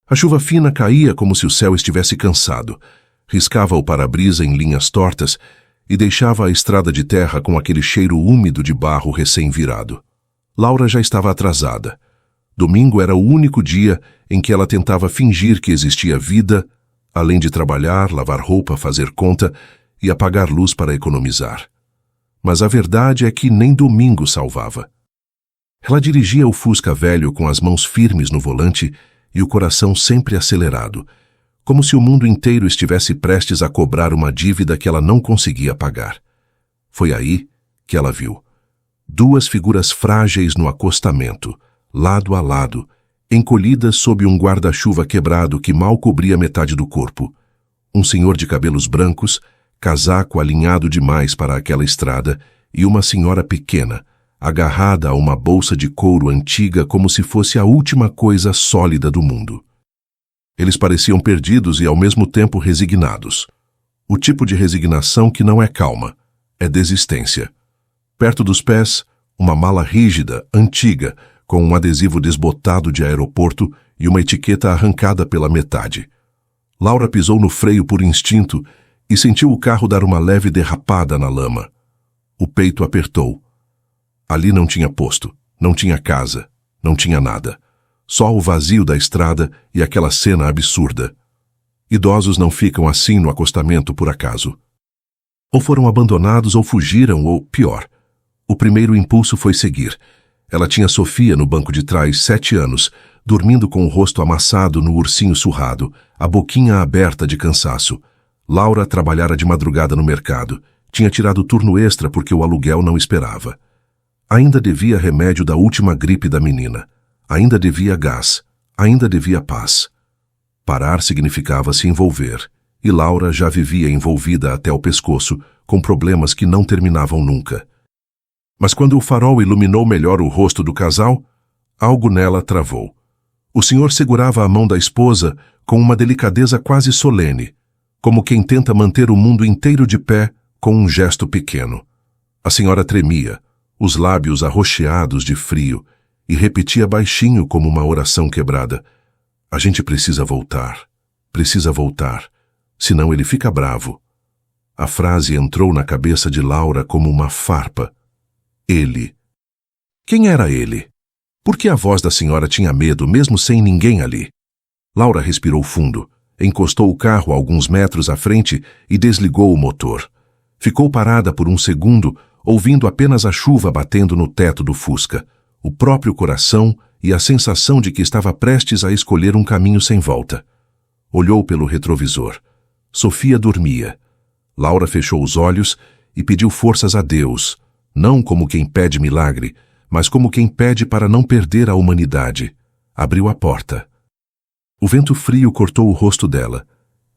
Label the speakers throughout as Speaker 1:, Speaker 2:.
Speaker 1: A chuva fina caía como se o céu estivesse cansado, riscava o para-brisa em linhas tortas e deixava a estrada de terra com aquele cheiro úmido de barro recém-virado. Laura já estava atrasada. Domingo era o único dia em que ela tentava fingir que existia vida, além de trabalhar, lavar roupa, fazer conta e apagar luz para economizar. Mas a verdade é que nem domingo salvava. Ela dirigia o Fusca velho com as mãos firmes no volante e o coração sempre acelerado, como se o mundo inteiro estivesse prestes a cobrar uma dívida que ela não conseguia pagar. Foi aí que ela viu duas figuras frágeis no acostamento, lado a lado, encolhidas sob um guarda-chuva quebrado que mal cobria metade do corpo. Um senhor de cabelos brancos, casaco alinhado demais para aquela estrada, e uma senhora pequena, agarrada a uma bolsa de couro antiga como se fosse a última coisa sólida do mundo. Eles pareciam perdidos e ao mesmo tempo resignados. O tipo de resignação que não é calma, é desistência. Perto dos pés, uma mala rígida, antiga, com um adesivo desbotado de aeroporto e uma etiqueta arrancada pela metade. Laura pisou no freio por instinto e sentiu o carro dar uma leve derrapada na lama. O peito apertou. Ali não tinha posto, não tinha casa, não tinha nada. Só o vazio da estrada e aquela cena absurda. Idosos não ficam assim no acostamento por acaso. Ou foram abandonados ou fugiram, ou pior. O primeiro impulso foi seguir. Ela tinha Sofia no banco de trás, 7 anos, dormindo com o rosto amassado no ursinho surrado, a boquinha aberta de cansaço. Laura trabalhara de madrugada no mercado. Tinha tirado turno extra porque o aluguel não esperava. Ainda devia remédio da última gripe da menina. Ainda devia gás. Ainda devia paz. Parar significava se envolver, e Laura já vivia envolvida até o pescoço, com problemas que não terminavam nunca. Mas quando o farol iluminou melhor o rosto do casal, algo nela travou. O senhor segurava a mão da esposa com uma delicadeza quase solene, como quem tenta manter o mundo inteiro de pé com um gesto pequeno. A senhora tremia, os lábios arroxeados de frio, e repetia baixinho como uma oração quebrada. A gente precisa voltar, senão ele fica bravo. A frase entrou na cabeça de Laura como uma farpa. Ele. Quem era ele? Por que a voz da senhora tinha medo, mesmo sem ninguém ali? Laura respirou fundo, encostou o carro a alguns metros à frente e desligou o motor. Ficou parada por um segundo, ouvindo apenas a chuva batendo no teto do Fusca, o próprio coração e a sensação de que estava prestes a escolher um caminho sem volta. Olhou pelo retrovisor. Sofia dormia. Laura fechou os olhos e pediu forças a Deus, não como quem pede milagre, mas como quem pede para não perder a humanidade. Abriu a porta. O vento frio cortou o rosto dela,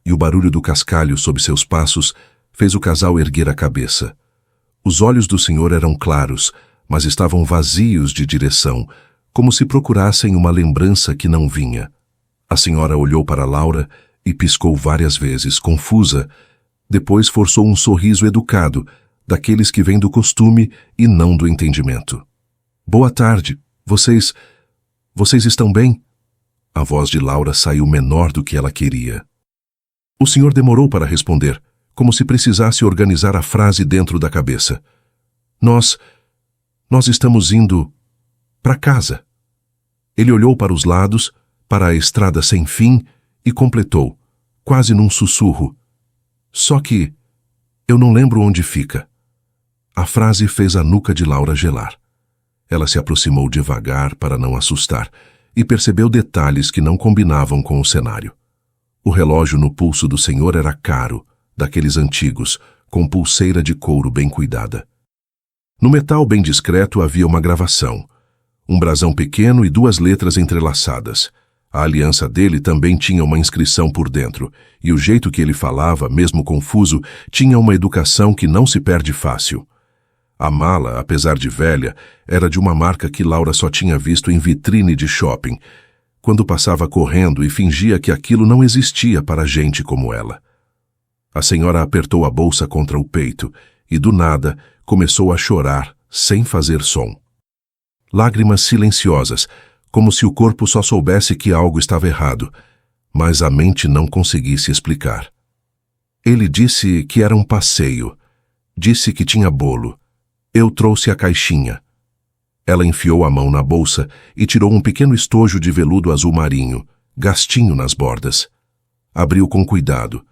Speaker 1: e o barulho do cascalho sob seus passos fez o casal erguer a cabeça. Os olhos do senhor eram claros, mas estavam vazios de direção, como se procurassem uma lembrança que não vinha. A senhora olhou para Laura e piscou várias vezes, confusa. Depois forçou um sorriso educado, daqueles que vêm do costume e não do entendimento. Boa tarde. Vocês estão bem? A voz de Laura saiu menor do que ela queria. O senhor demorou para responder, como se precisasse organizar a frase dentro da cabeça. Nós estamos indo para casa. Ele olhou para os lados, para a estrada sem fim, e completou, quase num sussurro. Só que eu não lembro onde fica. A frase fez a nuca de Laura gelar. Ela se aproximou devagar para não assustar e percebeu detalhes que não combinavam com o cenário. O relógio no pulso do senhor era caro, daqueles antigos, com pulseira de couro bem cuidada. No metal bem discreto havia uma gravação, um brasão pequeno e 2 letras entrelaçadas. A aliança dele também tinha uma inscrição por dentro, e o jeito que ele falava, mesmo confuso, tinha uma educação que não se perde fácil. A mala, apesar de velha, era de uma marca que Laura só tinha visto em vitrine de shopping, quando passava correndo e fingia que aquilo não existia para gente como ela. A senhora apertou a bolsa contra o peito e, do nada, começou a chorar, sem fazer som. Lágrimas silenciosas, como se o corpo só soubesse que algo estava errado. mas a mente não conseguia se explicar. Ele disse que era um passeio. Disse que tinha bolo. Eu trouxe a caixinha. Ela enfiou a mão na bolsa e tirou um pequeno estojo de veludo azul marinho, gastinho nas bordas. Abriu com cuidado.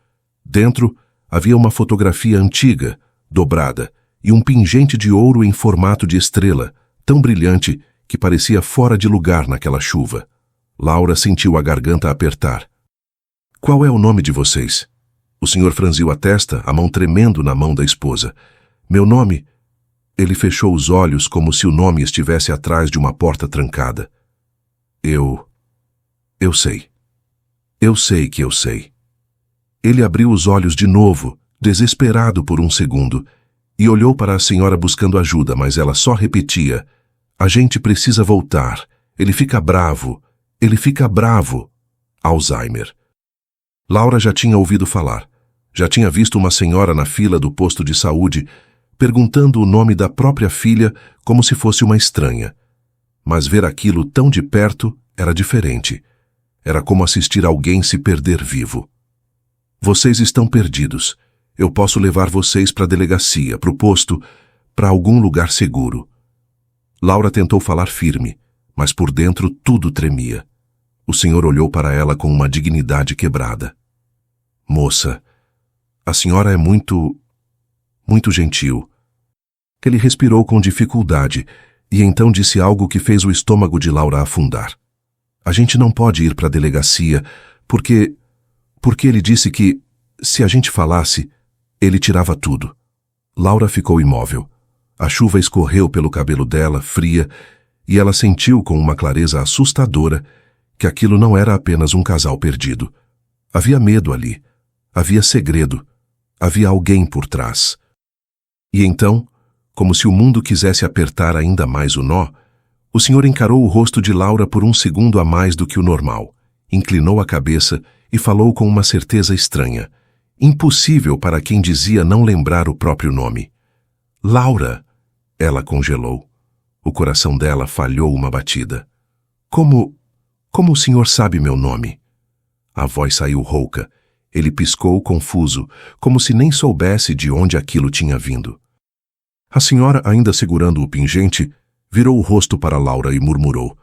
Speaker 1: Dentro havia uma fotografia antiga, dobrada, e um pingente de ouro em formato de estrela, tão brilhante que parecia fora de lugar naquela chuva. Laura sentiu a garganta apertar. Qual é o nome de vocês? O senhor franziu a testa, a mão tremendo na mão da esposa. Meu nome... Ele fechou os olhos como se o nome estivesse atrás de uma porta trancada. Eu sei. Eu sei que eu sei. Ele abriu os olhos de novo, desesperado por um segundo, e olhou para a senhora buscando ajuda, mas ela só repetia: a gente precisa voltar. Ele fica bravo. Ele fica bravo. Alzheimer. Laura já tinha ouvido falar. Já tinha visto uma senhora na fila do posto de saúde perguntando o nome da própria filha como se fosse uma estranha. Mas ver aquilo tão de perto era diferente. Era como assistir alguém se perder vivo. Vocês estão perdidos. Eu posso levar vocês para a delegacia, para o posto, para algum lugar seguro. Laura tentou falar firme, mas por dentro tudo tremia. O senhor olhou para ela com uma dignidade quebrada. Moça, a senhora é muito gentil. Ele respirou com dificuldade e então disse algo que fez o estômago de Laura afundar. A gente não pode ir para a delegacia porque ele disse que, se a gente falasse, ele tirava tudo. Laura ficou imóvel. A chuva escorreu pelo cabelo dela, fria, e ela sentiu com uma clareza assustadora que aquilo não era apenas um casal perdido. Havia medo ali. Havia segredo. Havia alguém por trás. E então, como se o mundo quisesse apertar ainda mais o nó, o senhor encarou o rosto de Laura por um segundo a mais do que o normal, inclinou a cabeça e falou com uma certeza estranha, impossível para quem dizia não lembrar o próprio nome. Laura! Ela congelou. O coração dela falhou uma batida. Como o senhor sabe meu nome? A voz saiu rouca. Ele piscou confuso, como se nem soubesse de onde aquilo tinha vindo. A senhora, ainda segurando o pingente, virou o rosto para Laura e murmurou,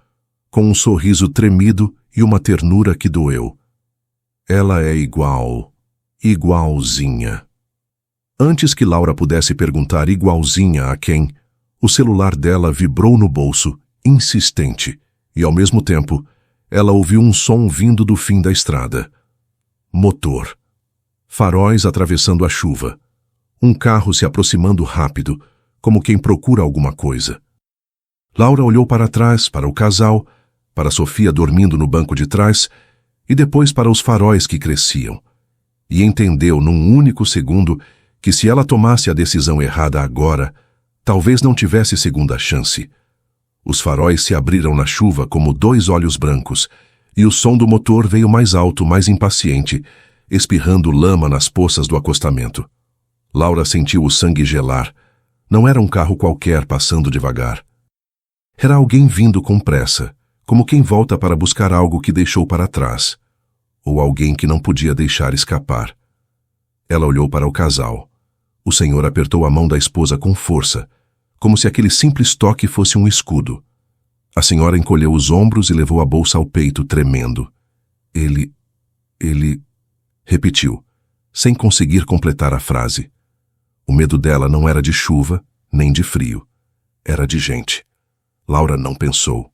Speaker 1: com um sorriso tremido e uma ternura que doeu. Ela é igualzinha. Antes que Laura pudesse perguntar igualzinha a quem, o celular dela vibrou no bolso, insistente, e ao mesmo tempo, ela ouviu um som vindo do fim da estrada. Motor. Faróis atravessando a chuva. Um carro se aproximando rápido, como quem procura alguma coisa. Laura olhou para trás, para o casal, para Sofia dormindo no banco de trás, e depois para os faróis que cresciam. E entendeu num único segundo que se ela tomasse a decisão errada agora, talvez não tivesse segunda chance. Os faróis se abriram na chuva como dois olhos brancos, e o som do motor veio mais alto, mais impaciente, espirrando lama nas poças do acostamento. Laura sentiu o sangue gelar. Não era um carro qualquer passando devagar. Era alguém vindo com pressa, como quem volta para buscar algo que deixou para trás, ou alguém que não podia deixar escapar. Ela olhou para o casal. O senhor apertou a mão da esposa com força, como se aquele simples toque fosse um escudo. A senhora encolheu os ombros e levou a bolsa ao peito, tremendo. Ele... repetiu, sem conseguir completar a frase. O medo dela não era de chuva, nem de frio. Era de gente. Laura não pensou.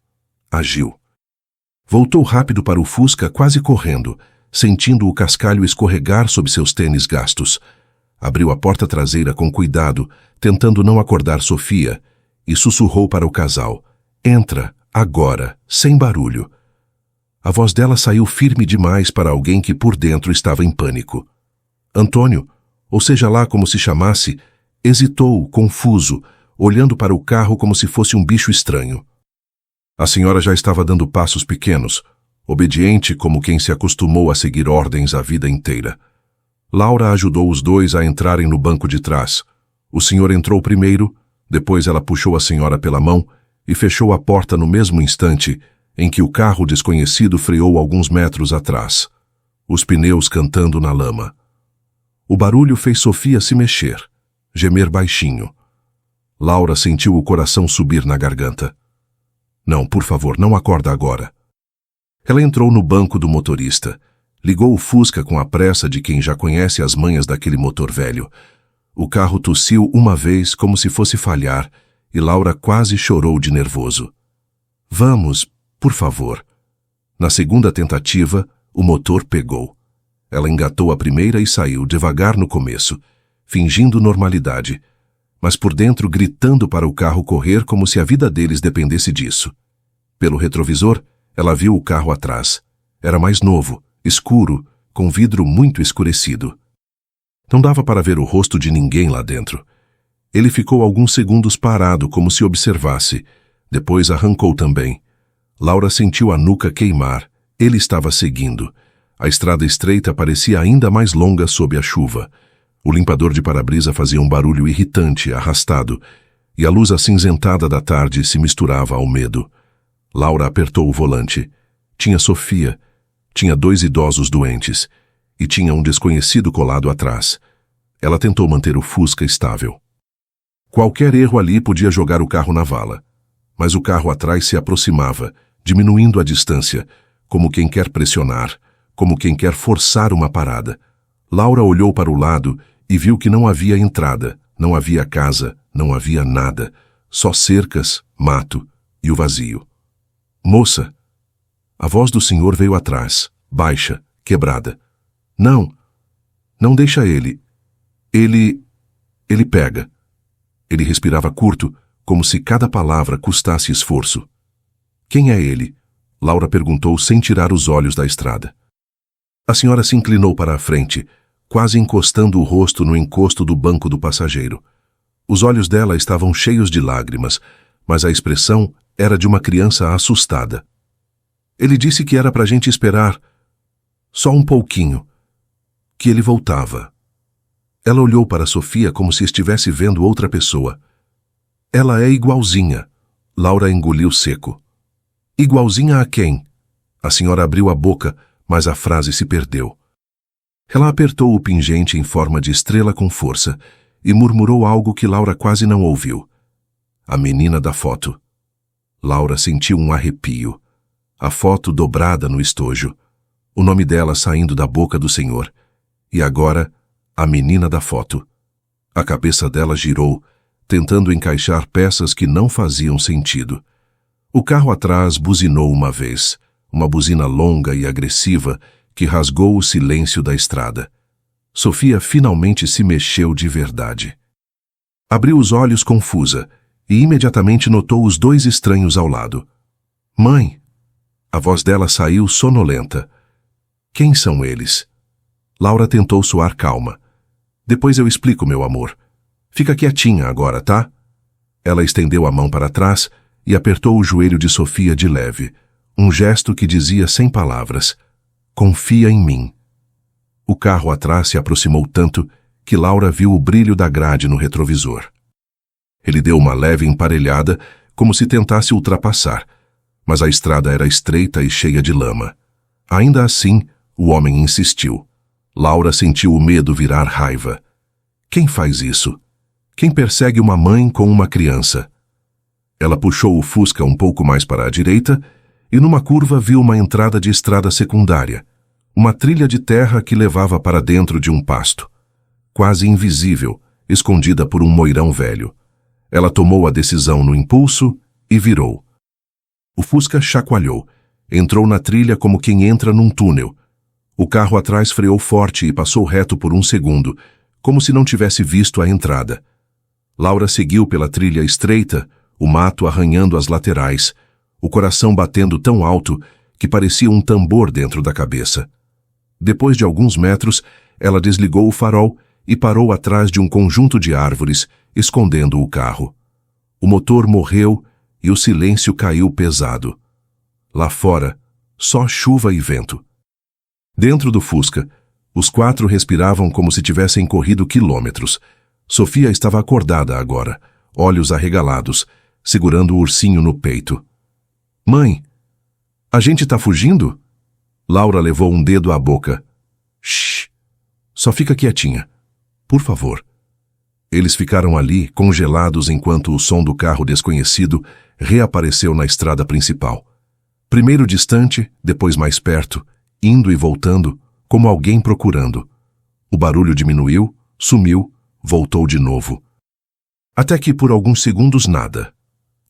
Speaker 1: Agiu. Voltou rápido para o Fusca, quase correndo, sentindo o cascalho escorregar sob seus tênis gastos. Abriu a porta traseira com cuidado, tentando não acordar Sofia, e sussurrou para o casal. Entra, agora, sem barulho. A voz dela saiu firme demais para alguém que por dentro estava em pânico. Antônio, ou seja lá como se chamasse, hesitou, confuso, olhando para o carro como se fosse um bicho estranho. A senhora já estava dando passos pequenos, obediente como quem se acostumou a seguir ordens a vida inteira. Laura ajudou os dois a entrarem no banco de trás. O senhor entrou primeiro, depois ela puxou a senhora pela mão e fechou a porta no mesmo instante em que o carro desconhecido freou alguns metros atrás. os pneus cantando na lama. O barulho fez Sofia se mexer, gemer baixinho. Laura sentiu o coração subir na garganta. Não, por favor, não acorda agora. Ela entrou no banco do motorista, ligou o Fusca com a pressa de quem já conhece as manhas daquele motor velho. O carro tossiu uma vez como se fosse falhar e Laura quase chorou de nervoso. Vamos, por favor. Na segunda tentativa, o motor pegou. Ela engatou a primeira e saiu devagar no começo, fingindo normalidade, mas por dentro gritando para o carro correr como se a vida deles dependesse disso. Pelo retrovisor, ela viu o carro atrás. Era mais novo, escuro, com vidro muito escurecido. Não dava para ver o rosto de ninguém lá dentro. Ele ficou alguns segundos parado como se observasse. Depois arrancou também. Laura sentiu a nuca queimar. Ele estava seguindo. A estrada estreita parecia ainda mais longa sob a chuva. O limpador de para-brisa fazia um barulho irritante, arrastado, e a luz acinzentada da tarde se misturava ao medo. Laura apertou o volante. Tinha Sofia, tinha 2 idosos doentes, e tinha um desconhecido colado atrás. Ela tentou manter o Fusca estável. Qualquer erro ali podia jogar o carro na vala, mas o carro atrás se aproximava, diminuindo a distância, como quem quer pressionar, como quem quer forçar uma parada. Laura olhou para o lado e viu que não havia entrada, não havia casa, não havia nada, só cercas, mato e o vazio. Moça! A voz do senhor veio atrás, baixa, quebrada. Não! Não deixa ele. Ele pega. Ele respirava curto, como se cada palavra custasse esforço. Quem é ele? Laura perguntou sem tirar os olhos da estrada. A senhora se inclinou para a frente, quase encostando o rosto no encosto do banco do passageiro. Os olhos dela estavam cheios de lágrimas, mas a expressão era de uma criança assustada. Ele disse que era para a gente esperar só um pouquinho, que ele voltava. Ela olhou para Sofia como se estivesse vendo outra pessoa. Ela é igualzinha. Laura engoliu seco. Igualzinha a quem? A senhora abriu a boca, mas a frase se perdeu. Ela apertou o pingente em forma de estrela com força e murmurou algo que Laura quase não ouviu. A menina da foto. Laura sentiu um arrepio. A foto dobrada no estojo. O nome dela saindo da boca do senhor. E agora, a menina da foto. A cabeça dela girou, tentando encaixar peças que não faziam sentido. O carro atrás buzinou uma vez, uma buzina longa e agressiva que rasgou o silêncio da estrada. Sofia finalmente se mexeu de verdade. Abriu os olhos confusa e imediatamente notou os 2 estranhos ao lado. Mãe! A voz dela saiu sonolenta. Quem são eles? Laura tentou soar calma. Depois eu explico, meu amor. Fica quietinha agora, tá? Ela estendeu a mão para trás e apertou o joelho de Sofia de leve, um gesto que dizia sem palavras: confia em mim. O carro atrás se aproximou tanto que Laura viu o brilho da grade no retrovisor. Ele deu uma leve emparelhada, como se tentasse ultrapassar, mas a estrada era estreita e cheia de lama. Ainda assim, o homem insistiu. Laura sentiu o medo virar raiva. Quem faz isso? Quem persegue uma mãe com uma criança? Ela puxou o Fusca um pouco mais para a direita e numa curva viu uma entrada de estrada secundária, uma trilha de terra que levava para dentro de um pasto. Quase invisível, escondida por um moirão velho. Ela tomou a decisão no impulso e virou. O Fusca chacoalhou, entrou na trilha como quem entra num túnel. O carro atrás freou forte e passou reto por um segundo, como se não tivesse visto a entrada. Laura seguiu pela trilha estreita, o mato arranhando as laterais, o coração batendo tão alto que parecia um tambor dentro da cabeça. Depois de alguns metros, ela desligou o farol e parou atrás de um conjunto de árvores, escondendo o carro. O motor morreu e o silêncio caiu pesado. Lá fora, só chuva e vento. Dentro do Fusca, os 4 respiravam como se tivessem corrido quilômetros. Sofia estava acordada agora, olhos arregalados, segurando o ursinho no peito. Mãe, a gente tá fugindo? Laura levou um dedo à boca. Só fica quietinha. Por favor. Eles ficaram ali, congelados, enquanto o som do carro desconhecido reapareceu na estrada principal. Primeiro distante, depois mais perto, indo e voltando, como alguém procurando. O barulho diminuiu, sumiu, voltou de novo. Até que por alguns segundos nada.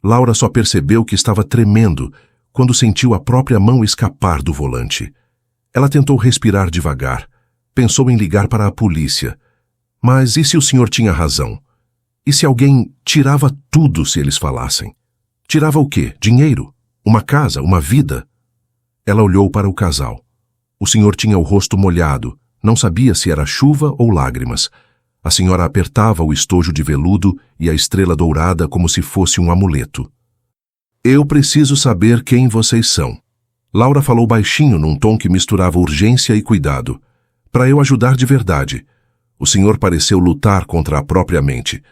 Speaker 1: Laura só percebeu que estava tremendo quando sentiu a própria mão escapar do volante. Ela tentou respirar devagar. Pensou em ligar para a polícia. Mas e se o senhor tinha razão? E se alguém tirava tudo se eles falassem? Tirava o quê? Dinheiro? Uma casa? Uma vida? Ela olhou para o casal. O senhor tinha o rosto molhado. Não sabia se era chuva ou lágrimas. A senhora apertava o estojo de veludo e a estrela dourada como se fosse um amuleto. Eu preciso saber quem vocês são. Laura falou baixinho num tom que misturava urgência e cuidado. Para eu ajudar de verdade. O senhor pareceu lutar contra a própria mente.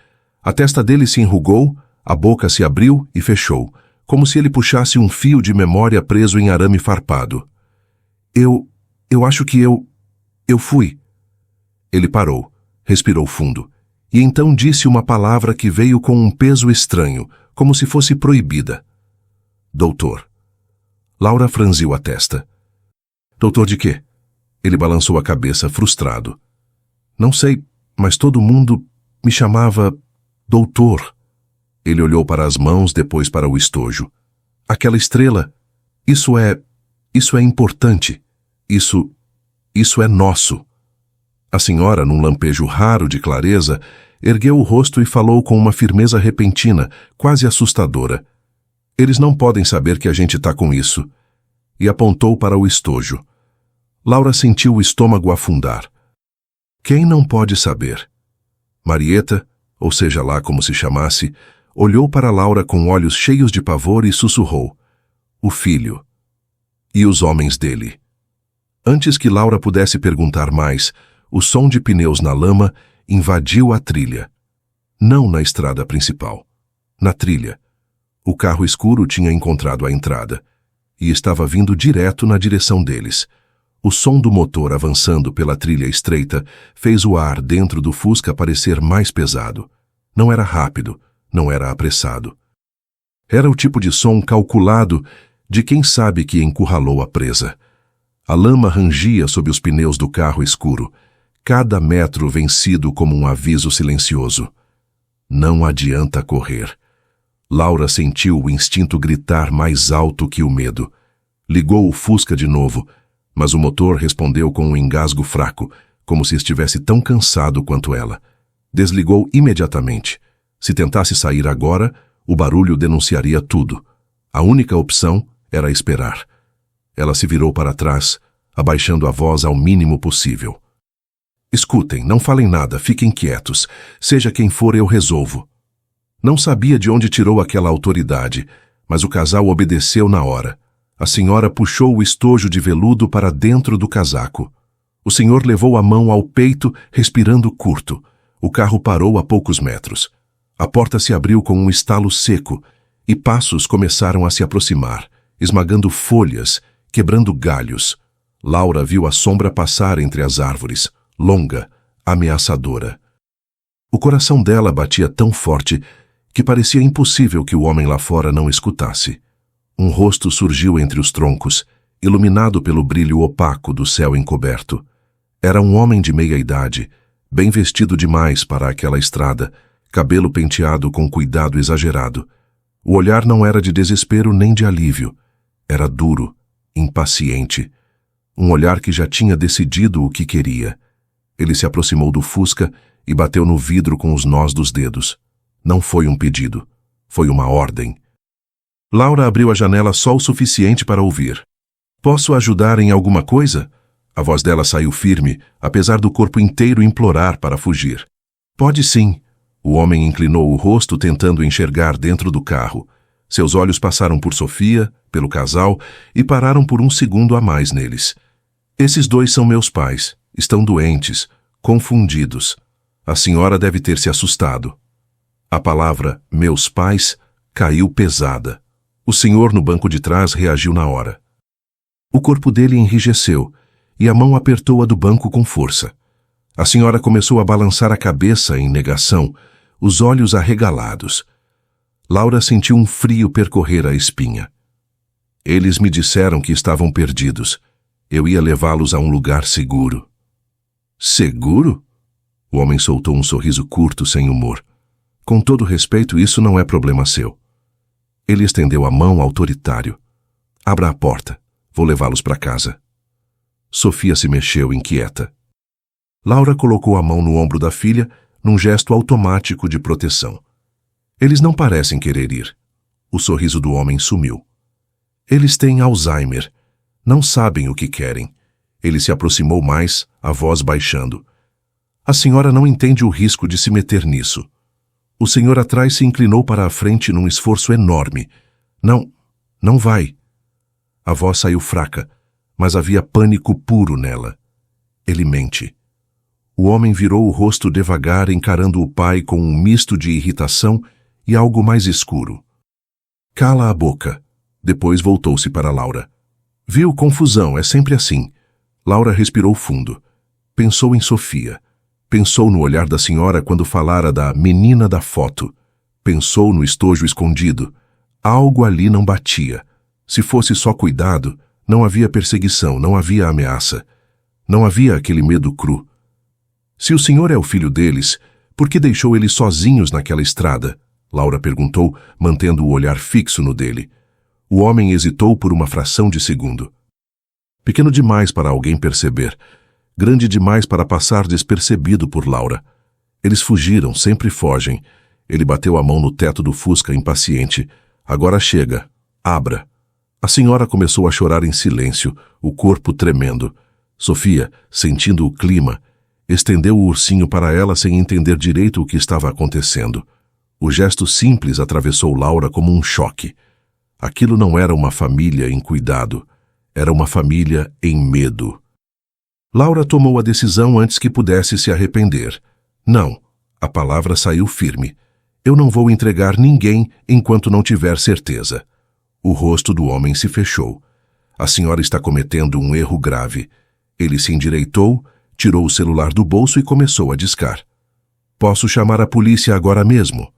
Speaker 1: A testa dele se enrugou, a boca se abriu e fechou, como se ele puxasse um fio de memória preso em arame farpado. Eu acho que eu fui. Ele parou, respirou fundo, e então disse uma palavra que veio com um peso estranho, como se fosse proibida. Doutor. Laura franziu a testa. Doutor de quê? Ele balançou a cabeça, frustrado. Não sei, mas todo mundo me chamava doutor. Ele olhou para as mãos, depois para o estojo. Aquela estrela, isso é importante. Isso é nosso. A senhora, num lampejo raro de clareza, ergueu o rosto e falou com uma firmeza repentina, quase assustadora. Eles não podem saber que a gente está com isso. E apontou para o estojo. Laura sentiu o estômago afundar. Quem não pode saber? Marieta, ou seja lá como se chamasse, olhou para Laura com olhos cheios de pavor e sussurrou. O filho. E os homens dele. Antes que Laura pudesse perguntar mais, o som de pneus na lama invadiu a trilha. Não na estrada principal. Na trilha. O carro escuro tinha encontrado a entrada e estava vindo direto na direção deles. O som do motor avançando pela trilha estreita fez o ar dentro do Fusca parecer mais pesado. Não era rápido, não era apressado. Era o tipo de som calculado de quem sabe que encurralou a presa. A lama rangia sob os pneus do carro escuro, cada metro vencido como um aviso silencioso. Não adianta correr. Laura sentiu o instinto gritar mais alto que o medo. Ligou o Fusca de novo, mas o motor respondeu com um engasgo fraco, como se estivesse tão cansado quanto ela. Desligou imediatamente. Se tentasse sair agora, o barulho denunciaria tudo. A única opção era esperar. Ela se virou para trás, abaixando a voz ao mínimo possível. Escutem, não falem nada, fiquem quietos. Seja quem for, eu resolvo. Não sabia de onde tirou aquela autoridade, mas o casal obedeceu na hora. A senhora puxou o estojo de veludo para dentro do casaco. O senhor levou a mão ao peito, respirando curto. O carro parou a poucos metros. A porta se abriu com um estalo seco, e passos começaram a se aproximar, esmagando folhas, quebrando galhos. Laura viu a sombra passar entre as árvores, longa, ameaçadora. O coração dela batia tão forte que parecia impossível que o homem lá fora não escutasse. Um rosto surgiu entre os troncos, iluminado pelo brilho opaco do céu encoberto. Era um homem de meia idade, bem vestido demais para aquela estrada, cabelo penteado com cuidado exagerado. O olhar não era de desespero nem de alívio. Era duro, impaciente. Um olhar que já tinha decidido o que queria. Ele se aproximou do Fusca e bateu no vidro com os nós dos dedos. Não foi um pedido. Foi uma ordem. Laura abriu a janela só o suficiente para ouvir. Posso ajudar em alguma coisa? A voz dela saiu firme, apesar do corpo inteiro implorar para fugir. Pode sim. O homem inclinou o rosto tentando enxergar dentro do carro. Seus olhos passaram por Sofia, pelo casal, e pararam por um segundo a mais neles. Esses dois são meus pais. Estão doentes, confundidos. A senhora deve ter se assustado. A palavra meus pais caiu pesada. O senhor no banco de trás reagiu na hora. O corpo dele enrijeceu e a mão apertou a do banco com força. A senhora começou a balançar a cabeça em negação, os olhos arregalados. Laura sentiu um frio percorrer a espinha. Eles me disseram que estavam perdidos. Eu ia levá-los a um lugar seguro. Seguro? O homem soltou um sorriso curto sem humor. Com todo respeito, isso não é problema seu. Ele estendeu a mão autoritário. Abra a porta. Vou levá-los para casa. Sofia se mexeu inquieta. Laura colocou a mão no ombro da filha num gesto automático de proteção. Eles não parecem querer ir. O sorriso do homem sumiu. Eles têm Alzheimer. Não sabem o que querem. Ele se aproximou mais, a voz baixando. A senhora não entende o risco de se meter nisso. O senhor atrás se inclinou para a frente num esforço enorme. Não vai. A voz saiu fraca, mas havia pânico puro nela. Ele mente. O homem virou o rosto devagar, encarando o pai com um misto de irritação e algo mais escuro. Cala a boca. Depois voltou-se para Laura. Viu, confusão, é sempre assim. Laura respirou fundo. Pensou em Sofia. Pensou no olhar da senhora quando falara da menina da foto. Pensou no estojo escondido. Algo ali não batia. Se fosse só cuidado, não havia perseguição, não havia ameaça. Não havia aquele medo cru. Se o senhor é o filho deles, por que deixou eles sozinhos naquela estrada? Laura perguntou, mantendo o olhar fixo no dele. O homem hesitou por uma fração de segundo. Pequeno demais para alguém perceber. Grande demais para passar despercebido por Laura. Eles fugiram, sempre fogem. Ele bateu a mão no teto do Fusca, impaciente. Agora chega. Abra. A senhora começou a chorar em silêncio, o corpo tremendo. Sofia, sentindo o clima, estendeu o ursinho para ela sem entender direito o que estava acontecendo. O gesto simples atravessou Laura como um choque. Aquilo não era uma família em cuidado. Era uma família em medo. Laura tomou a decisão antes que pudesse se arrepender. Não, a palavra saiu firme. Eu não vou entregar ninguém enquanto não tiver certeza. O rosto do homem se fechou. A senhora está cometendo um erro grave. Ele se endireitou, tirou o celular do bolso e começou a discar. Posso chamar a polícia agora mesmo?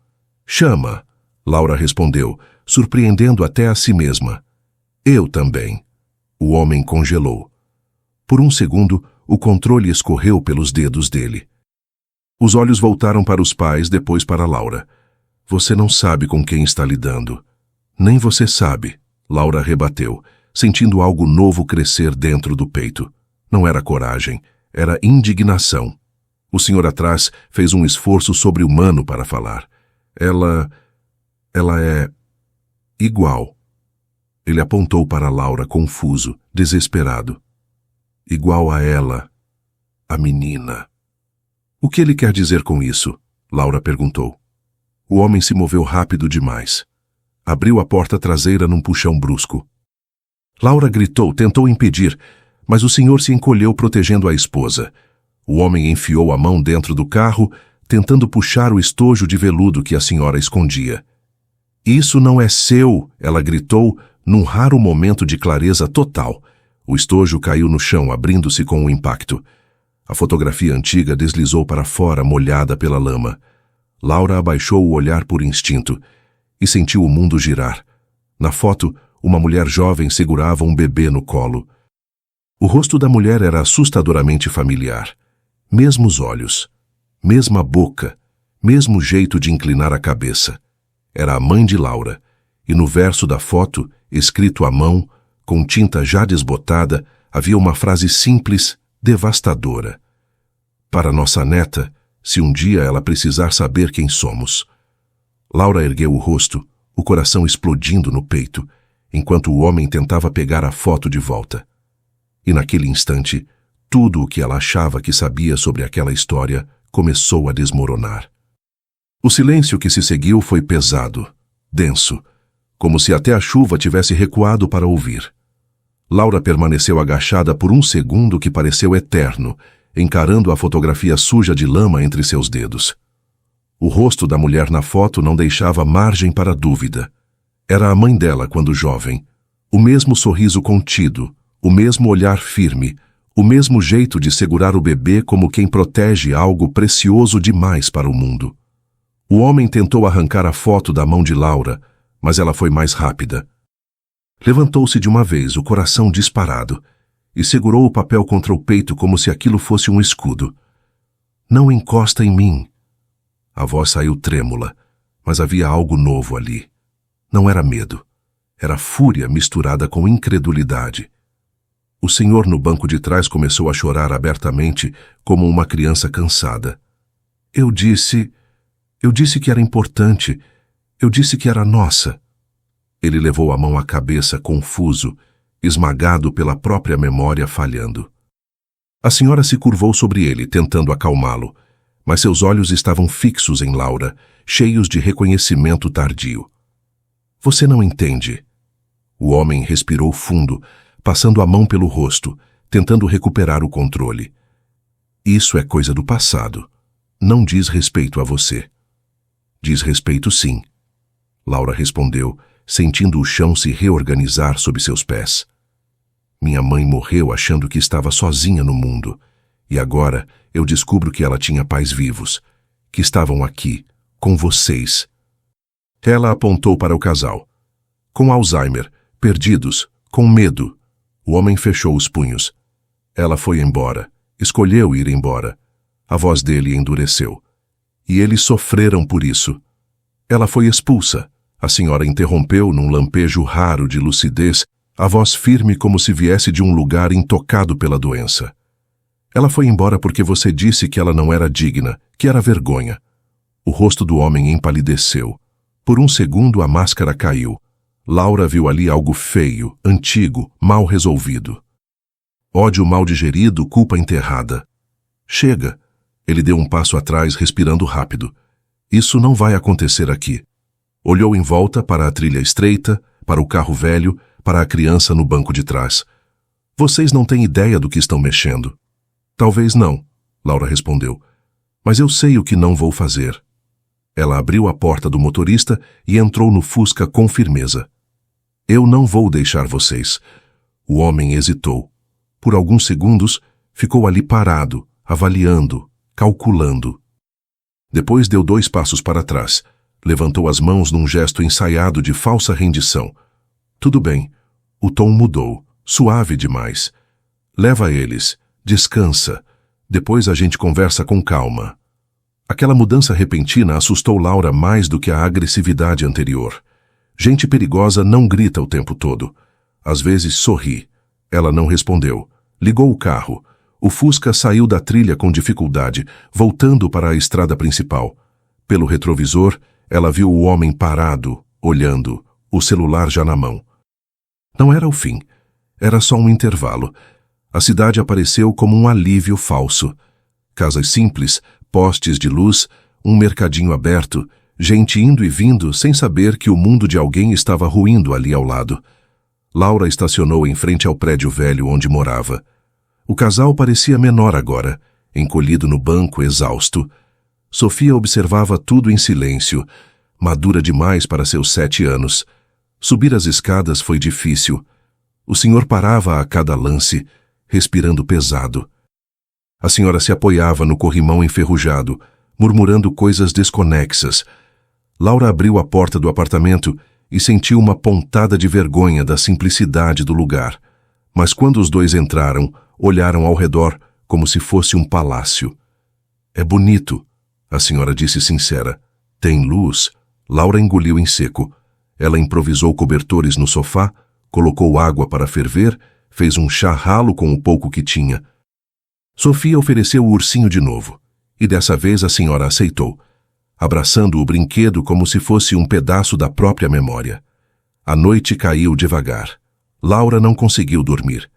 Speaker 1: Chama, Laura respondeu, surpreendendo até a si mesma. Eu também. O homem congelou. Por um segundo, o controle escorreu pelos dedos dele. Os olhos voltaram para os pais, depois para Laura. Você não sabe com quem está lidando. Nem você sabe, Laura rebateu, sentindo algo novo crescer dentro do peito. Não era coragem, era indignação. O senhor atrás fez um esforço sobre-humano para falar. Ela é igual. Ele apontou para Laura, confuso, desesperado. Igual a ela, a menina. O que ele quer dizer com isso? Laura perguntou. O homem se moveu rápido demais. Abriu a porta traseira num puxão brusco. Laura gritou, tentou impedir, mas o senhor se encolheu protegendo a esposa. O homem enfiou a mão dentro do carro, tentando puxar o estojo de veludo que a senhora escondia. Isso não é seu, ela gritou, num raro momento de clareza total. O estojo caiu no chão, abrindo-se com o impacto. A fotografia antiga deslizou para fora, molhada pela lama. Laura abaixou o olhar por instinto e sentiu o mundo girar. Na foto, uma mulher jovem segurava um bebê no colo. O rosto da mulher era assustadoramente familiar. Mesmos olhos, mesma boca, mesmo jeito de inclinar a cabeça. Era a mãe de Laura, e no verso da foto, escrito à mão, com tinta já desbotada, havia uma frase simples, devastadora. Para nossa neta, se um dia ela precisar saber quem somos. Laura ergueu o rosto, o coração explodindo no peito, enquanto o homem tentava pegar a foto de volta. E naquele instante, tudo o que ela achava que sabia sobre aquela história começou a desmoronar. O silêncio que se seguiu foi pesado, denso, como se até a chuva tivesse recuado para ouvir. Laura permaneceu agachada por um segundo que pareceu eterno, encarando a fotografia suja de lama entre seus dedos. O rosto da mulher na foto não deixava margem para dúvida. Era a mãe dela quando jovem. O mesmo sorriso contido, o mesmo olhar firme, O mesmo jeito de segurar o bebê como quem protege algo precioso demais para o mundo. O homem tentou arrancar a foto da mão de Laura, mas ela foi mais rápida. Levantou-se de uma vez, o coração disparado, e segurou o papel contra o peito como se aquilo fosse um escudo. Não encosta em mim. A voz saiu trêmula, mas havia algo novo ali. Não era medo. Era fúria misturada com incredulidade. O senhor no banco de trás começou a chorar abertamente, como uma criança cansada. Eu disse que era importante. Eu disse que era nossa. Ele levou a mão à cabeça, confuso, esmagado pela própria memória falhando. A senhora se curvou sobre ele, tentando acalmá-lo, mas seus olhos estavam fixos em Laura, cheios de reconhecimento tardio. Você não entende. O homem respirou fundo, passando a mão pelo rosto, tentando recuperar o controle. Isso é coisa do passado. Não diz respeito a você. Diz respeito, sim. Laura respondeu, sentindo o chão se reorganizar sob seus pés. Minha mãe morreu achando que estava sozinha no mundo, e agora eu descubro que ela tinha pais vivos, que estavam aqui, com vocês. Ela apontou para o casal. Com Alzheimer, perdidos, com medo. O homem fechou os punhos. Ela foi embora, escolheu ir embora. A voz dele endureceu. E eles sofreram por isso. Ela foi expulsa. A senhora interrompeu num lampejo raro de lucidez, a voz firme como se viesse de um lugar intocado pela doença. Ela foi embora porque você disse que ela não era digna, que era vergonha. O rosto do homem empalideceu. Por um segundo a máscara caiu. Laura viu ali algo feio, antigo, mal resolvido. Ódio mal digerido, culpa enterrada. Chega. Ele deu um passo atrás, respirando rápido. Isso não vai acontecer aqui. Olhou em volta para a trilha estreita, para o carro velho, para a criança no banco de trás. Vocês não têm ideia do que estão mexendo. Talvez não, Laura respondeu. Mas eu sei o que não vou fazer. Ela abriu a porta do motorista e entrou no Fusca com firmeza. Eu não vou deixar vocês. O homem hesitou. Por alguns segundos, ficou ali parado, avaliando, calculando. Depois deu 2 passos para trás. Levantou as mãos num gesto ensaiado de falsa rendição. Tudo bem. O tom mudou, suave demais. Leva eles, descansa. Depois a gente conversa com calma. Aquela mudança repentina assustou Laura mais do que a agressividade anterior. Gente perigosa não grita o tempo todo. Às vezes sorri. Ela não respondeu. Ligou o carro. O Fusca saiu da trilha com dificuldade, voltando para a estrada principal. Pelo retrovisor, ela viu o homem parado, olhando, o celular já na mão. Não era o fim. Era só um intervalo. A cidade apareceu como um alívio falso. Casas simples, postes de luz, um mercadinho aberto, gente indo e vindo sem saber que o mundo de alguém estava ruindo ali ao lado. Laura estacionou em frente ao prédio velho onde morava. O casal parecia menor agora, encolhido no banco, exausto. Sofia observava tudo em silêncio, madura demais para seus 7 anos. Subir as escadas foi difícil. O senhor parava a cada lance, respirando pesado. A senhora se apoiava no corrimão enferrujado, murmurando coisas desconexas. Laura abriu a porta do apartamento e sentiu uma pontada de vergonha da simplicidade do lugar. Mas quando os dois entraram, olharam ao redor como se fosse um palácio. É bonito, a senhora disse sincera. Tem luz? Laura engoliu em seco. Ela improvisou cobertores no sofá, colocou água para ferver, fez um chá ralo com o pouco que tinha. Sofia ofereceu o ursinho de novo, e dessa vez a senhora aceitou, abraçando o brinquedo como se fosse um pedaço da própria memória. A noite caiu devagar. Laura não conseguiu dormir.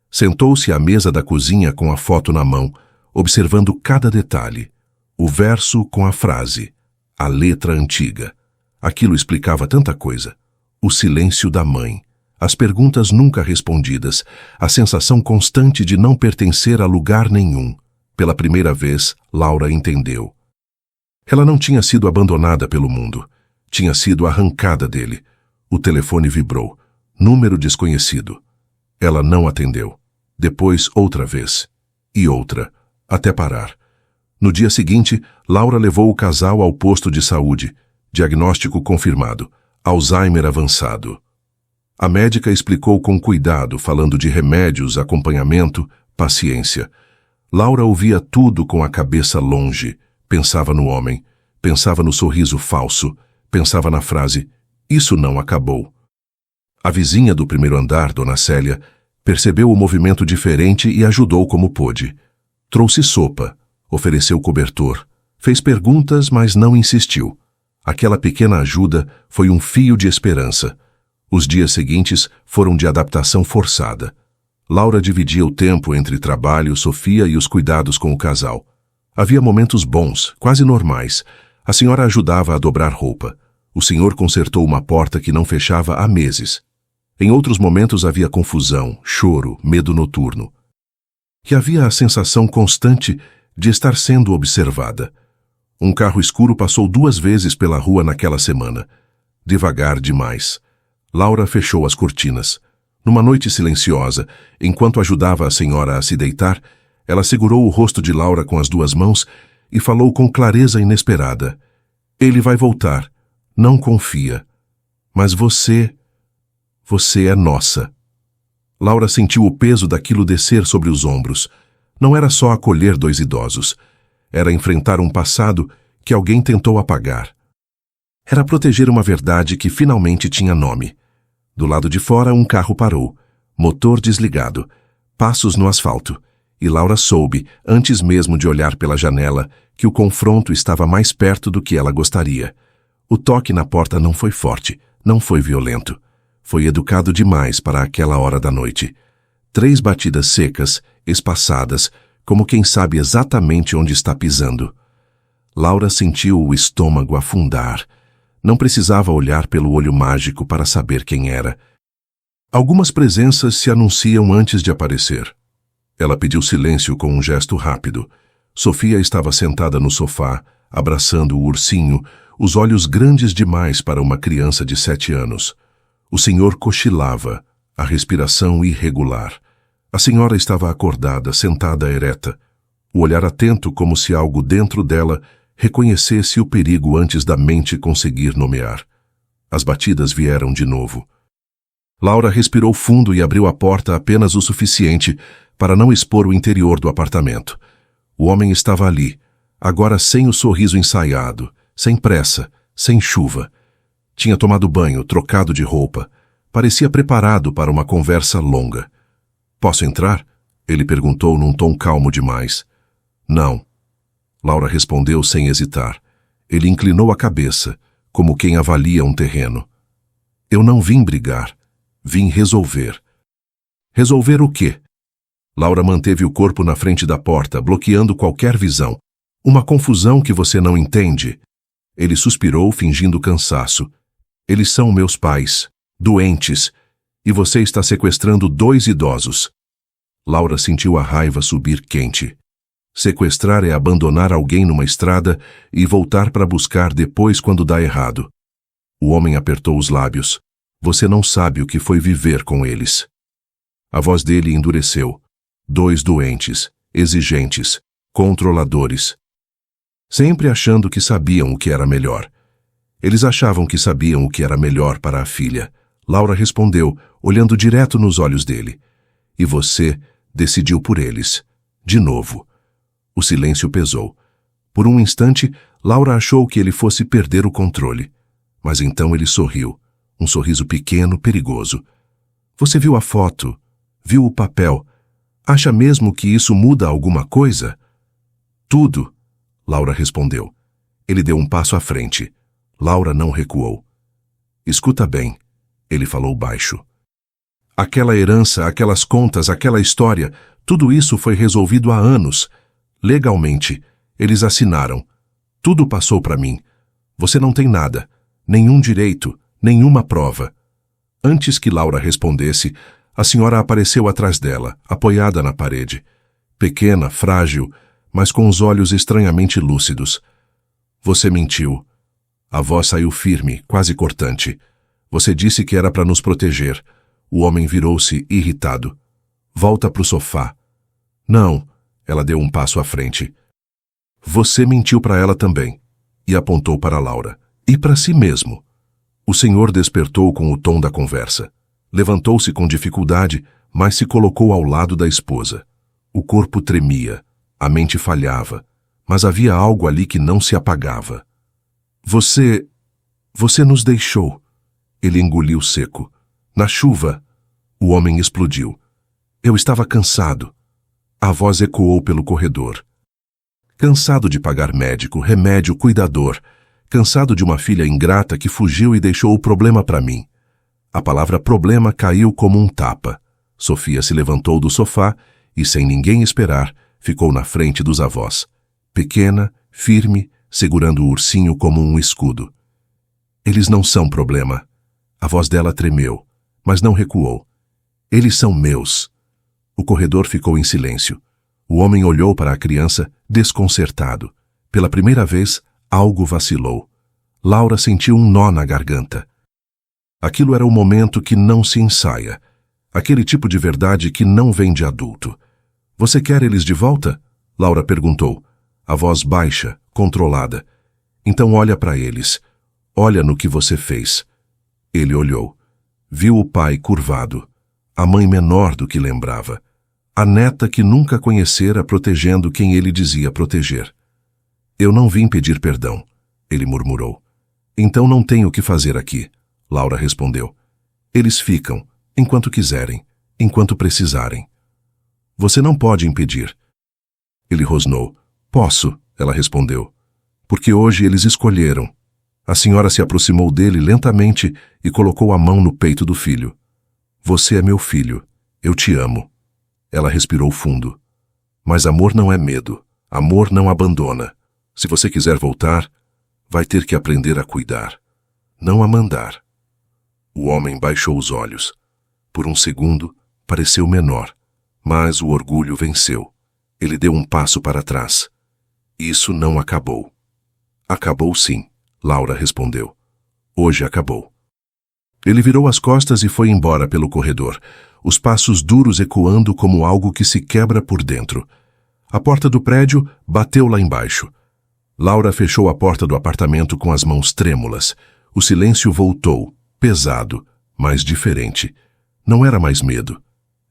Speaker 1: Sentou-se à mesa da cozinha com a foto na mão, observando cada detalhe. O verso com a frase, a letra antiga. Aquilo explicava tanta coisa. O silêncio da mãe, as perguntas nunca respondidas, a sensação constante de não pertencer a lugar nenhum. Pela primeira vez, Laura entendeu. Ela não tinha sido abandonada pelo mundo. Tinha sido arrancada dele. O telefone vibrou. Número desconhecido. Ela não atendeu. depois outra vez, e outra, até parar. No dia seguinte, Laura levou o casal ao posto de saúde. Diagnóstico confirmado: Alzheimer avançado. A médica explicou com cuidado, falando de remédios, acompanhamento, paciência. Laura ouvia tudo com a cabeça longe. Pensava no homem, pensava no sorriso falso, pensava na frase: "Isso não acabou". A vizinha do primeiro andar, Dona Célia, percebeu o movimento diferente e ajudou como pôde. Trouxe sopa, ofereceu cobertor, fez perguntas, mas não insistiu. Aquela pequena ajuda foi um fio de esperança. Os dias seguintes foram de adaptação forçada. Laura dividia o tempo entre trabalho, Sofia e os cuidados com o casal. Havia momentos bons, quase normais. A senhora ajudava a dobrar roupa. O senhor consertou uma porta que não fechava há meses. Em outros momentos havia confusão, choro, medo noturno. E havia a sensação constante de estar sendo observada. Um carro escuro passou 2 vezes pela rua naquela semana. Devagar demais. Laura fechou as cortinas. Numa noite silenciosa, enquanto ajudava a senhora a se deitar, ela segurou o rosto de Laura com as 2 mãos e falou com clareza inesperada: "Ele vai voltar. Não confia. Mas você é nossa." Laura sentiu o peso daquilo descer sobre os ombros. Não era só acolher 2 idosos. Era enfrentar um passado que alguém tentou apagar. Era proteger uma verdade que finalmente tinha nome. Do lado de fora, um carro parou. Motor desligado. Passos no asfalto. E Laura soube, antes mesmo de olhar pela janela, que o confronto estava mais perto do que ela gostaria. O toque na porta não foi forte, não foi violento. Foi educado demais para aquela hora da noite. 3 batidas secas, espaçadas, como quem sabe exatamente onde está pisando. Laura sentiu o estômago afundar. Não precisava olhar pelo olho mágico para saber quem era. Algumas presenças se anunciam antes de aparecer. Ela pediu silêncio com um gesto rápido. Sofia estava sentada no sofá, abraçando o ursinho, os olhos grandes demais para uma criança de 7 anos. O senhor cochilava, a respiração irregular. A senhora estava acordada, sentada ereta, o olhar atento como se algo dentro dela reconhecesse o perigo antes da mente conseguir nomear. As batidas vieram de novo. Laura respirou fundo e abriu a porta apenas o suficiente para não expor o interior do apartamento. O homem estava ali, agora sem o sorriso ensaiado, sem pressa, sem chuva. Tinha tomado banho, trocado de roupa. Parecia preparado para uma conversa longa. "Posso entrar?" ele perguntou num tom calmo demais. "Não." Laura respondeu sem hesitar. Ele inclinou a cabeça, como quem avalia um terreno. "Eu não vim brigar. Vim resolver." "Resolver o quê?" Laura manteve o corpo na frente da porta, bloqueando qualquer visão. "Uma confusão que você não entende." Ele suspirou, fingindo cansaço. "Eles são meus pais, doentes, e você está sequestrando 2 idosos." Laura sentiu a raiva subir quente. Sequestrar é abandonar alguém numa estrada e voltar para buscar depois quando dá errado. O homem apertou os lábios. "Você não sabe o que foi viver com eles." A voz dele endureceu. 2 doentes, exigentes, controladores. Sempre achando que sabiam o que era melhor. Eles achavam que sabiam o que era melhor para a filha. Laura respondeu, olhando direto nos olhos dele. "E você decidiu por eles. De novo." O silêncio pesou. Por um instante, Laura achou que ele fosse perder o controle. Mas então ele sorriu. Um sorriso pequeno, perigoso. "Você viu a foto? Viu o papel? Acha mesmo que isso muda alguma coisa?" "Tudo," Laura respondeu. Ele deu um passo à frente. Laura não recuou. "Escuta bem," ele falou baixo. "Aquela herança, aquelas contas, aquela história, tudo isso foi resolvido há anos. Legalmente, eles assinaram. Tudo passou para mim. Você não tem nada, nenhum direito, nenhuma prova." Antes que Laura respondesse, a senhora apareceu atrás dela, apoiada na parede. Pequena, frágil, mas com os olhos estranhamente lúcidos. "Você mentiu." A voz saiu firme, quase cortante. "Você disse que era para nos proteger." O homem virou-se irritado. Volta pro sofá. Não, ela deu um passo à frente. Você mentiu para ela também. E apontou para Laura. E para si mesmo. O senhor despertou com o tom da conversa. Levantou-se com dificuldade, mas se colocou ao lado da esposa. O corpo tremia, a mente falhava, mas havia algo ali que não se apagava. Você nos deixou. Ele engoliu seco. Na chuva. O homem explodiu. Eu estava cansado. A voz ecoou pelo corredor. Cansado de pagar médico, remédio, cuidador. Cansado de uma filha ingrata que fugiu e deixou o problema para mim. A palavra problema caiu como um tapa. Sofia se levantou do sofá e, sem ninguém esperar, ficou na frente dos avós. Pequena, firme, segurando o ursinho como um escudo. Eles não são problema. A voz dela tremeu, mas não recuou. Eles são meus. O corredor ficou em silêncio. O homem olhou para a criança, desconcertado. Pela primeira vez, algo vacilou. Laura sentiu um nó na garganta. Aquilo era o momento que não se ensaia. Aquele tipo de verdade que não vem de adulto. Você quer eles de volta? Laura perguntou. A voz baixa, controlada. Então olha para eles. Olha no que você fez. Ele olhou. Viu o pai curvado. A mãe menor do que lembrava. A neta que nunca conhecera protegendo quem ele dizia proteger. Eu não vim pedir perdão, ele murmurou. Então não tenho o que fazer aqui, Laura respondeu. Eles ficam, enquanto quiserem, enquanto precisarem. Você não pode impedir. Ele rosnou. Posso, ela respondeu. Porque hoje eles escolheram. A senhora se aproximou dele lentamente e colocou a mão no peito do filho. Você é meu filho. Eu te amo. Ela respirou fundo. Mas amor não é medo. Amor não abandona. Se você quiser voltar, vai ter que aprender a cuidar, não a mandar. O homem baixou os olhos. Por um segundo, pareceu menor, mas o orgulho venceu. Ele deu um passo para trás. Isso não acabou. Acabou sim, Laura respondeu. Hoje acabou. Ele virou as costas e foi embora pelo corredor, os passos duros ecoando como algo que se quebra por dentro. A porta do prédio bateu lá embaixo. Laura fechou a porta do apartamento com as mãos trêmulas. O silêncio voltou, pesado, mas diferente. Não era mais medo.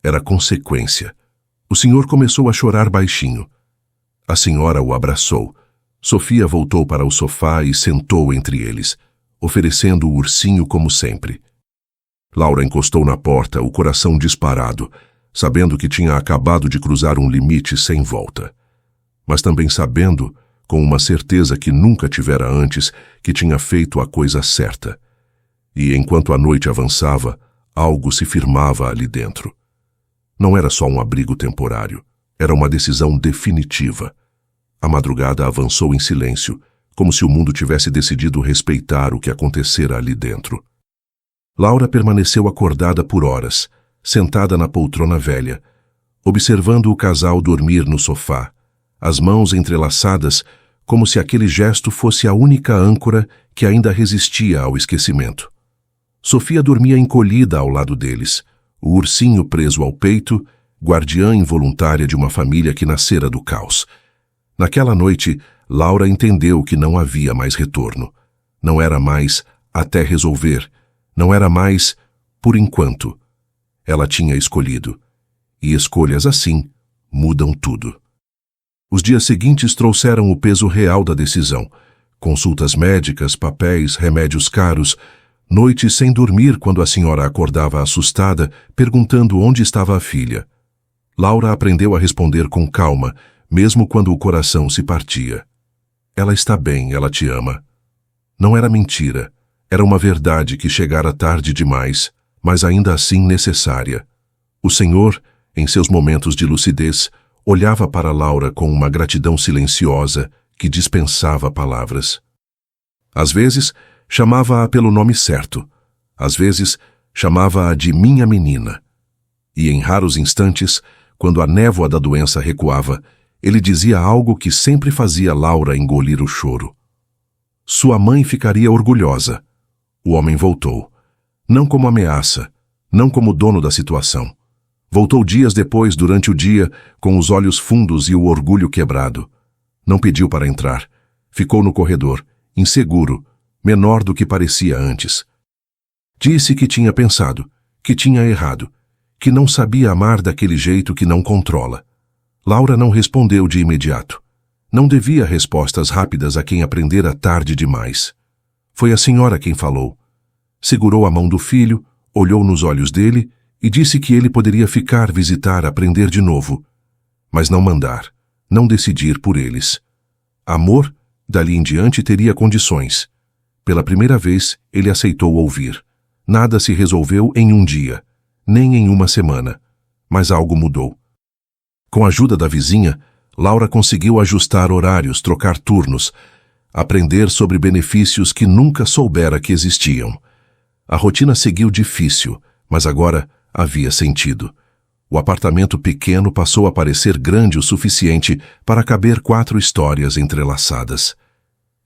Speaker 1: Era consequência. O senhor começou a chorar baixinho. A senhora o abraçou. Sofia voltou para o sofá e sentou entre eles, oferecendo o ursinho como sempre. Laura encostou na porta, o coração disparado, sabendo que tinha acabado de cruzar um limite sem volta. Mas também sabendo, com uma certeza que nunca tivera antes, que tinha feito a coisa certa. E enquanto a noite avançava, algo se firmava ali dentro. Não era só um abrigo temporário, era uma decisão definitiva. A madrugada avançou em silêncio, como se o mundo tivesse decidido respeitar o que acontecera ali dentro. Laura permaneceu acordada por horas, sentada na poltrona velha, observando o casal dormir no sofá, as mãos entrelaçadas, como se aquele gesto fosse a única âncora que ainda resistia ao esquecimento. Sofia dormia encolhida ao lado deles, o ursinho preso ao peito, guardiã involuntária de uma família que nascera do caos. Naquela noite, Laura entendeu que não havia mais retorno. Não era mais até resolver. Não era mais por enquanto. Ela tinha escolhido. E escolhas assim mudam tudo. Os dias seguintes trouxeram o peso real da decisão. Consultas médicas, papéis, remédios caros, noites sem dormir quando a senhora acordava assustada, perguntando onde estava a filha. Laura aprendeu a responder com calma, mesmo quando o coração se partia. Ela está bem, ela te ama. Não era mentira. Era uma verdade que chegara tarde demais, mas ainda assim necessária. O Senhor, em seus momentos de lucidez, olhava para Laura com uma gratidão silenciosa que dispensava palavras. Às vezes, chamava-a pelo nome certo. Às vezes, chamava-a de minha menina. E em raros instantes, quando a névoa da doença recuava, ele dizia algo que sempre fazia Laura engolir o choro. Sua mãe ficaria orgulhosa. O homem voltou. Não como ameaça, não como dono da situação, Voltou dias depois, durante o dia, com os olhos fundos e o orgulho quebrado. Não pediu para entrar. Ficou no corredor, inseguro, menor do que parecia antes. Disse que tinha pensado, que tinha errado, que não sabia amar daquele jeito que não controla. Laura não respondeu de imediato. Não devia respostas rápidas a quem aprendera tarde demais. Foi a senhora quem falou. Segurou a mão do filho, olhou nos olhos dele e disse que ele poderia ficar, visitar, aprender de novo. Mas não mandar, não decidir por eles. Amor, dali em diante, teria condições. Pela primeira vez, ele aceitou ouvir. Nada se resolveu em um dia, nem em uma semana. Mas algo mudou. Com a ajuda da vizinha, Laura conseguiu ajustar horários, trocar turnos, aprender sobre benefícios que nunca soubera que existiam. A rotina seguiu difícil, mas agora havia sentido. O apartamento pequeno passou a parecer grande o suficiente para caber 4 histórias entrelaçadas.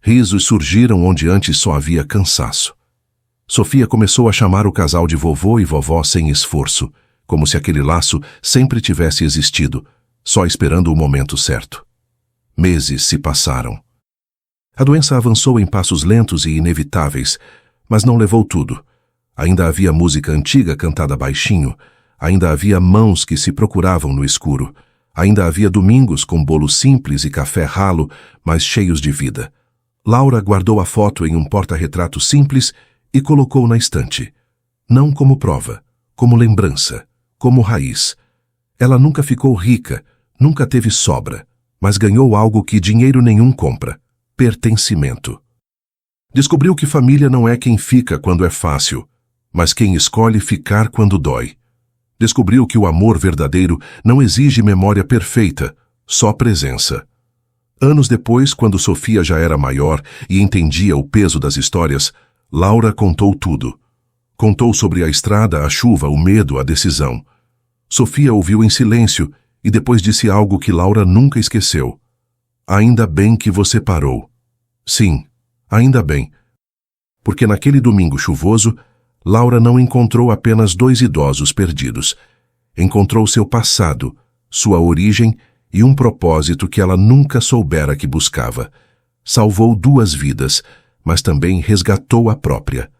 Speaker 1: Risos surgiram onde antes só havia cansaço. Sofia começou a chamar o casal de vovô e vovó sem esforço, como se aquele laço sempre tivesse existido, só esperando o momento certo. Meses se passaram. A doença avançou em passos lentos e inevitáveis, mas não levou tudo. Ainda havia música antiga cantada baixinho, ainda havia mãos que se procuravam no escuro, ainda havia domingos com bolo simples e café ralo, mas cheios de vida. Laura guardou a foto em um porta-retrato simples e colocou na estante. Não como prova, como lembrança, como raiz. Ela nunca ficou rica, nunca teve sobra, mas ganhou algo que dinheiro nenhum compra: pertencimento. Descobriu que família não é quem fica quando é fácil, mas quem escolhe ficar quando dói. Descobriu que o amor verdadeiro não exige memória perfeita, só presença. Anos depois, quando Sofia já era maior e entendia o peso das histórias, Laura contou tudo. Contou sobre a estrada, a chuva, o medo, a decisão. Sofia ouviu em silêncio e depois disse algo que Laura nunca esqueceu. Ainda bem que você parou. Sim, ainda bem. Porque naquele domingo chuvoso, Laura não encontrou apenas 2 idosos perdidos. Encontrou seu passado, sua origem e um propósito que ela nunca soubera que buscava. Salvou 2 vidas, mas também resgatou a própria.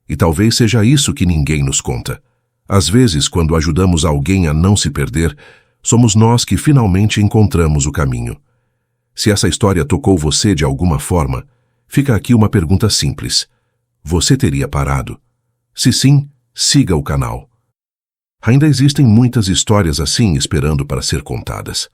Speaker 1: E talvez seja isso que ninguém nos conta. Às vezes, quando ajudamos alguém a não se perder, somos nós que finalmente encontramos o caminho. Se essa história tocou você de alguma forma, fica aqui uma pergunta simples. Você teria parado? Se sim, siga o canal. Ainda existem muitas histórias assim esperando para ser contadas.